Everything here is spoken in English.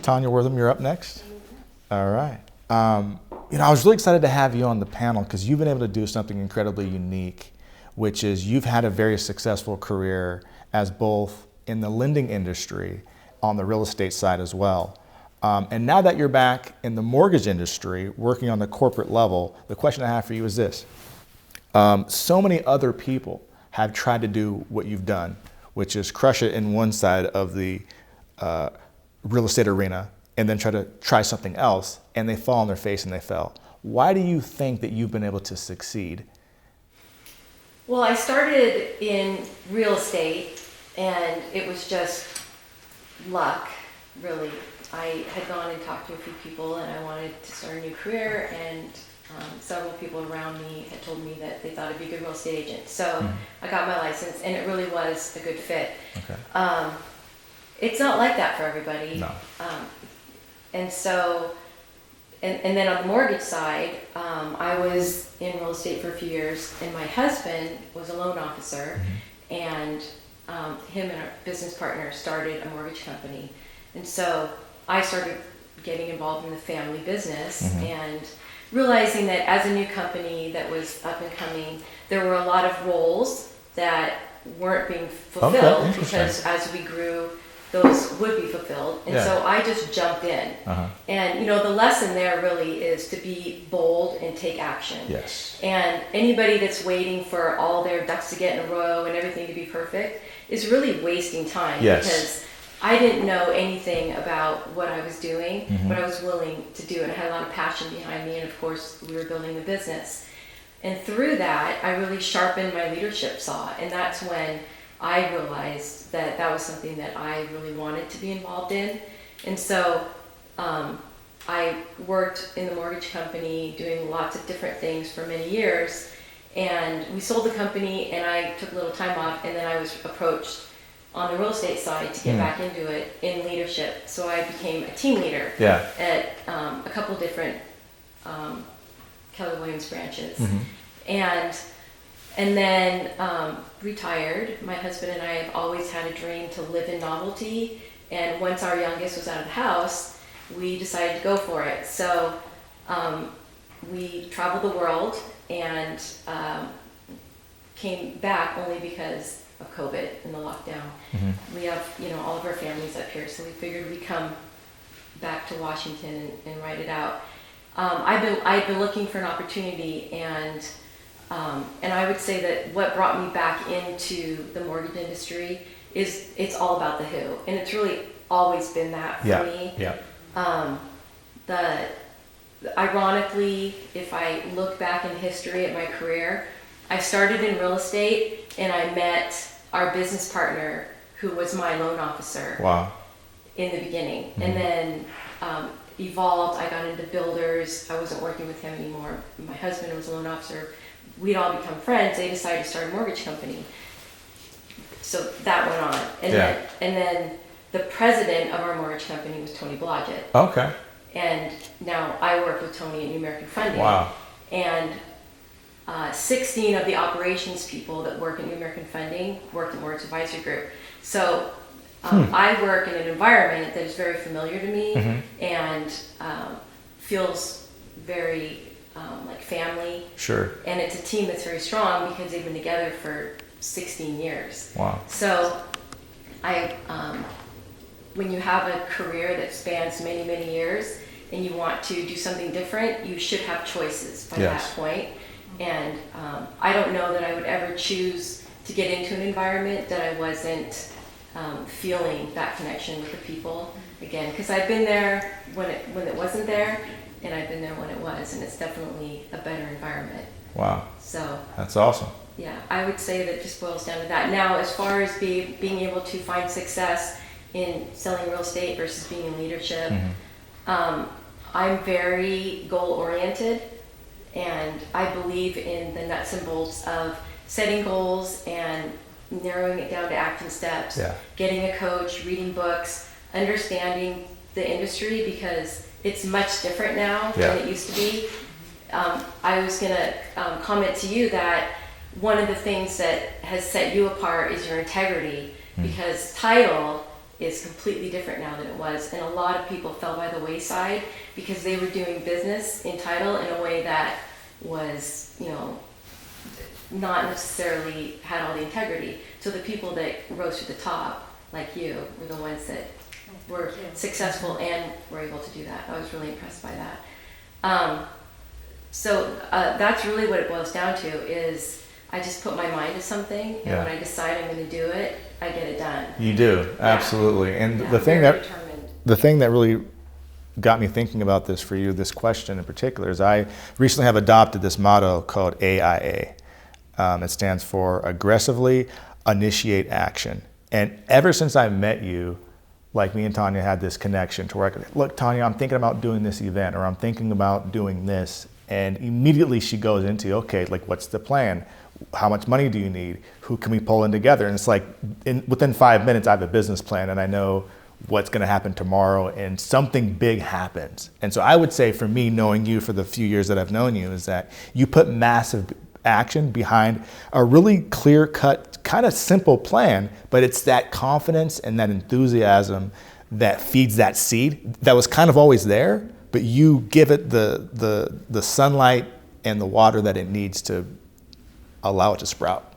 Tonja Wortham, you're up next. All right. I was really excited to have you on the panel because you've been able to do something incredibly unique, which is you've had a very successful career as both in the lending industry, on the real estate side as well. And now that you're back in the mortgage industry, working on the corporate level, the question I have for you is this. So many other people have tried to do what you've done, which is crush it in one side of the real estate arena and then try something else, and they fall on their face and they fail. Why do you think that you've been able to succeed? Well, I started in real estate, and it was just luck, really. I had gone and talked to a few people, and I wanted to start a new career, and several people around me had told me that they thought I'd be a good real estate agent. So I got my license, and it really was a good fit. Okay. It's not like that for everybody. No. And so, and then on the mortgage side, I was in real estate for a few years, and my husband was a loan officer, and him and our business partner started a mortgage company. And so I started getting involved in the family business and realizing that as a new company that was up and coming, there were a lot of roles that weren't being fulfilled because as we grew, those would be fulfilled. And so I just jumped in. And the lesson there really is to be bold and take action. Yes. And anybody that's waiting for all their ducks to get in a row and everything to be perfect is really wasting time. Yes. Because I didn't know anything about what I was doing, but I was willing to do it. I had a lot of passion behind me, and of course we were building the business. And through that, I really sharpened my leadership saw, and that's when I realized that that was something that I really wanted to be involved in. And so I worked in the mortgage company doing lots of different things for many years, and we sold the company, and I took a little time off, and then I was approached on the real estate side to get back into it in leadership. So I became a team leader at a couple different Keller Williams branches. And then retired. My husband and I have always had a dream to live in novelty, and once our youngest was out of the house, we decided to go for it. So we traveled the world and came back only because of COVID and the lockdown. We have all of our families up here, so we figured we'd come back to Washington and write it out. I've been looking for an opportunity, and I would say that what brought me back into the mortgage industry is it's all about the who, and it's really always been that for me. Ironically, if I look back in history at my career, I started in real estate, and I met our business partner, who was my loan officer. Wow. In the beginning, and then evolved. I got into builders. I wasn't working with him anymore. My husband was a loan officer. We'd all become friends. They decided to start a mortgage company. So that went on. And then the president of our mortgage company was Tony Blodgett. Okay. And now I work with Tony at New American Funding. Wow. And 16 of the operations people that work at New American Funding work at Mortgage Advisory Group. So I work in an environment that is very familiar to me and feels very like family. Sure. And it's a team that's very strong because they've been together for 16 years. Wow. So when you have a career that spans many, many years and you want to do something different, you should have choices by that point. And I don't know that I would ever choose to get into an environment that I wasn't feeling that connection with the people again, because I've been there when it wasn't there, and I've been there when it was, and it's definitely a better environment. Wow. So that's awesome. Yeah, I would say that it just boils down to that. Now, as far as being able to find success in selling real estate versus being in leadership, I'm very goal oriented. And I believe in the nuts and bolts of setting goals and narrowing it down to action steps, getting a coach, reading books, understanding the industry, because it's much different now than it used to be. I was going to comment to you that one of the things that has set you apart is your integrity, because title is completely different now than it was. And a lot of people fell by the wayside because they were doing business in title in a way that was, not necessarily had all the integrity. So the people that rose to the top, like you, were the ones that were successful and were able to do that. I was really impressed by that. So that's really what it boils down to is I just put my mind to something, and when I decide I'm going to do it, I get it done. You do, absolutely. And Yeah, the thing that determined. really got me thinking about this for you, this question in particular, is I recently have adopted this motto called AIA. It stands for aggressively initiate action. And ever since I met you, like me and Tonja had this connection to where I could, look, Tonja, I'm thinking about doing this event, or I'm thinking about doing this. And immediately she goes into, okay, like, what's the plan? How much money do you need? Who can we pull in together? And it's like within 5 minutes, I have a business plan and I know what's going to happen tomorrow, and something big happens. And so I would say, for me, knowing you for the few years that I've known you, is that you put massive action behind a really clear-cut, kind of simple plan, but it's that confidence and that enthusiasm that feeds that seed that was kind of always there, but you give it the sunlight and the water that it needs to allow it to sprout.